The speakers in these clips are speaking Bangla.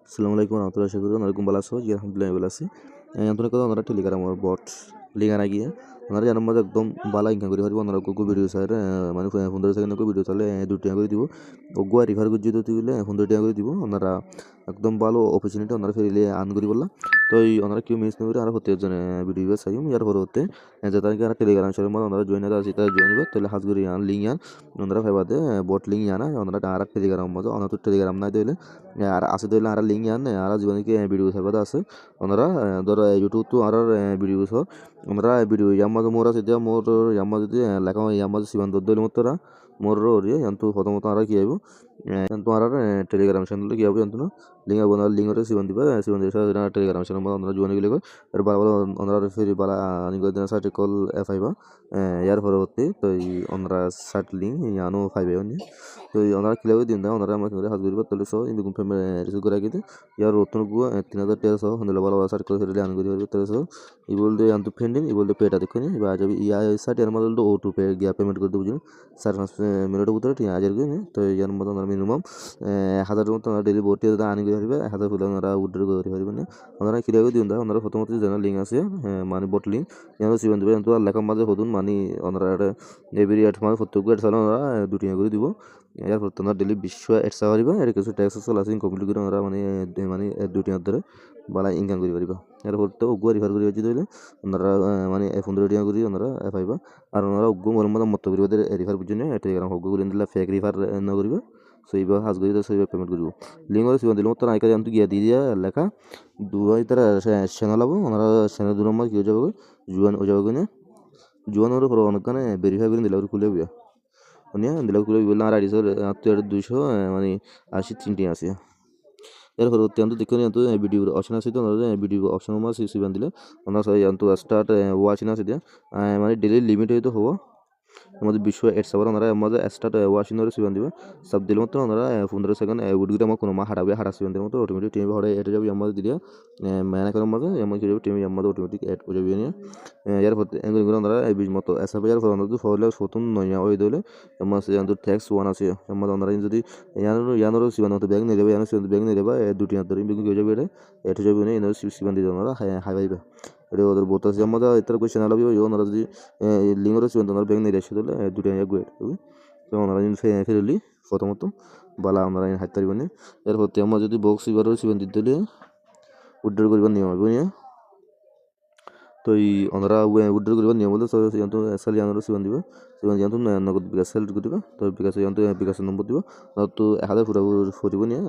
Assalamualaikum warahmatullahi wabarakatuh. Assalamualaikum balaso. Ya alhamdulillah balasi. Yang tuh kalau nara telegram or bot lingan lagi ya. Nara jangan mata ekdom bala ingkang kuri hari nara kuku video saya mana 15 second ko video chale দুটি করে দিব ওগুয়া রিফার করে দিতে দিলে 15 টাকা করে দিব ওনারা একদম ভালো অপরচুনিটি ওনারা ফেরিলে আন করি বললা তো এই ওনারা কেউ মিস না করে আর হতে জন্য ভিডিও চাইম ইয়ার পর হতে যেটা কি আর টেলিগ্রাম চ্যানেল মধ্যে ওনারা জয়েন আছে সেটা জয়েন হবে তাহলে হাজ করি আন লিঙ্ক আন ওনারা ফাইবাতে বট লিঙ্ক আনা ওনারা আর টেলিগ্রাম মধ্যে ওনারা তো টেলিগ্রাম না দিলে আর আছে দিলে আর লিঙ্ক আন আর জীবনকে ভিডিও ফাইবাতে আছে ওনারা ধর ইউটিউব তো আর ভিডিও ওনারা ভিডিও ইয়ামাজ মোরা সিদ্ধা মোর ইয়ামাজ যদি লেখা ইয়ামাজ সিবান্ত দল মতরা মোর রে কিন্তু প্রথমত আর কি আইব কিন্তু আর টেলিগ্রাম চ্যানেল কি আইব কিন্তু লিঙ্ক আইব না লিঙ্ক রে সিবান্ত দিবা সিবান্ত সাথে টেলিগ্রাম চ্যানেল মধ্যে ওনারা জয়েন গেলে আর বারবার ওনারা ফেরি বালা আনি করে দেনা সাথে কল এফ আইবা ইয়ার পরবর্তী তো ওনারা সাইট লিঙ্ক ইয়ানো ফাইবে নি তো ওনারা কিলাবে দিন না ওনারা আমরা করে হাত করিবা তাহলে সো ইন্দু ফেমে রিসিভ করে গিয়ে ইয়ার রতন গু 3000 টাকা সহ হন্দলে বালা সাইট করে ফেরি আন করি তাহলে সো ই বলতে আন্তু ফেন্ডিং ই বলতে পেটা দেখুন বা যাবি ইয়া সাইট এর মধ্যে ও2 পে গিয়া পেমেন্ট করে দেবো সার মিনিটের ভিতরে 3000 করে তো ইয়ার মধ্যে আমরা মিনিমাম 1000 মতো ডেলি ভর্তি আনি করে পারবে 1000 ফুল আমরা উইথড্র করে পারবে না ওনারা কিলাবে দিন দা ওনারা প্রথমত জানা লিঙ্ক আছে মানে বট লিঙ্ক ইয়ানো সিবন দিবে কিন্তু লেখা মাঝে হদুন মানে ওনারা এভরি 8 মাস প্রত্যেক 8 সাল ওনারা 2 টাকা করে দিব এরপর তোমরা ডেলি 20 এডসা পারিবা এর কিছু ট্যাক্স আছে লাসিং কমপ্লিট করে ওরা মানে 2 টাকা ধরে বালা ইনকাম করে পারিবা এরপর তো ওগুয়া রিফার করে হচ্ছে দিলে ওনারা মানে 15 টাকা করে ওনারা পাইবা আর ওনারা ওগু মোর মত করিবা রিফার বুঝনে এটা এরকম ওগু করে দিলা ফেক রিফার ন করিবা সইবা হাজ করি সইবা পেমেন্ট করিব লিঙ্ক করে সিবন দিলে মত আইকা জানতু গিয়া দিয়া লেখা দুই তারা চ্যানেল আবো ওনারা চ্যানেল দু নম্বর কি হয়ে যাবে জুয়ান হয়ে যাবে না জুয়ান ওর পর অনেকখানে ভেরিফাই করে দিলা খুলে বিয়া মানে দিলা খুলে বললাম আর আইডিসর 200 মানে 83টি আছে এর পরবর্তী আমি দেখুন কিন্তু ভিডিও অপশন আছে তো ভিডিও অপশন মাস সিবান দিলে ওনার সাথে কিন্তু স্টার্ট ওয়াচিং আছে দিয়া মানে ডেলি লিমিট হইতো হবো আমাদের বিশ্ব এড সাবার ওনারা আমাদের স্টার্ট ওয়াচিং ধরে সিবান দিবে সব দিলে মতো ওনারা 15 সেকেন্ড উডগুলো আমার কোনো মা হারাবে হারা সিবান দিলে মতো অটোমেটিক টিম হরে এটা যাবে আমাদের দিলে মানে করার মাঝে এমন কি যাবে টিম আমাদের অটোমেটিক এড হয়ে যাবে নিয়ে এর পর এগুলো ওনারা এই বিশ মতো এসআবে এর পর ওনারা ফলে ফতুন নয়া ওই দলে আমার সে কিন্তু ট্যাক্স ওয়ান আছে আমাদের ওনারা যদি ইয়ানোর সিবান মতো ব্যাগ নিয়ে যাবে ইয়ানোর সিবান ব্যাগ নিয়ে যাবে দুটি হাত ধরে ব্যাগ হয়ে যাবে এটা যাবে না ইয়ানোর সিবান দিয়ে ওনারা হাই পাইবে এটা ওদের বোত আছে আমাদের ইতার কোয়েশ্চেন আলাবি ওনারা যদি লিঙ্গর সিবান ওনারা ব্যাগ নিয়ে এসে দিলে দুটি এক গুয়েট হবে তো ওনারা ফেরলি প্রথমত বালা ওনারা হাইতে পারবেন এরপর আমরা যদি বক্স এবার সিবান দিতে দিলে উইথড্র করবার নিয়ম হবে নিয়ে তো এই ওনারা উইথড্র করবার নিয়ম বলে তো এসএল ইয়ানোর সিবান দিবে সিবান ইয়ান নগদ বিকাশ সেল দিবা তো বিকাশ ইয়ান বিকাশের নম্বর দিবা তো 1000 ফুরা ফুরিব নিয়ে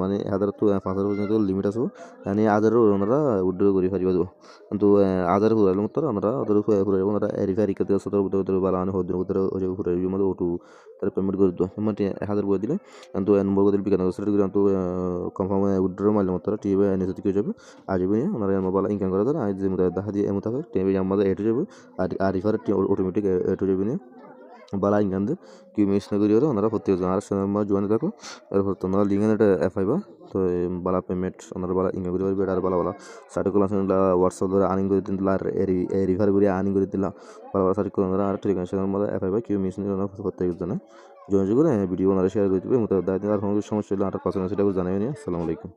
মানে 1000 তো 5000 পর্যন্ত লিমিট আছে মানে 1000 ওনারা উইথড্র করে পারিবা দেবো কিন্তু 1000 ফুরাইলে মতো আমরা ওদের ফুরাইব ওনারা ভেরিফাই করতে 17 ভিতরে বালা আনে হদিন ভিতরে ফুরাইব মানে ওটু তার পেমেন্ট করে দিও মানে 1000 করে দিলে কিন্তু নম্বর করে দিলে বিকাশ সেল করে কিন্তু কনফার্ম উইথড্র মারলে মতো টিভি নিচে থেকে যাবে আর যাবে ওনারা মোবাইল ইনকাম করে দেয় আজ যে দেখা দিয়ে মোতাবেক টিভি আমাদের এটে যাবে আর রিফার অটোমেটিক এটে যাবে নিয়ে বালা ইনকাম দে কি মিস না করিও ওনারা প্রত্যেক জন আর সময় জয়েন থাকো এরপর তোমরা লিঙ্ক এটা এফ আইবা তো বালা পেমেন্ট ওনারা বালা ইনকাম করে পারবে আর বালা বালা সার্টিকল আছে হোয়াটসঅ্যাপ ধরে আর্নিং করে দিন দিলা রিফার করে আর্নিং করে দিলা বালা বালা সার্টিকল ওনারা আর টেলিগ্রামের মধ্যে এফ আইবা কেউ মিস না ওনারা প্রত্যেক জনে জয়েন করে ভিডিও ওনারা শেয়ার করে দিবে মোতাবেক দায়িত্ব আর কোনো সমস্যা হলে আর পার্সোনাল সেটা জানাই নিয়ে আসসালামু আলাইকুম।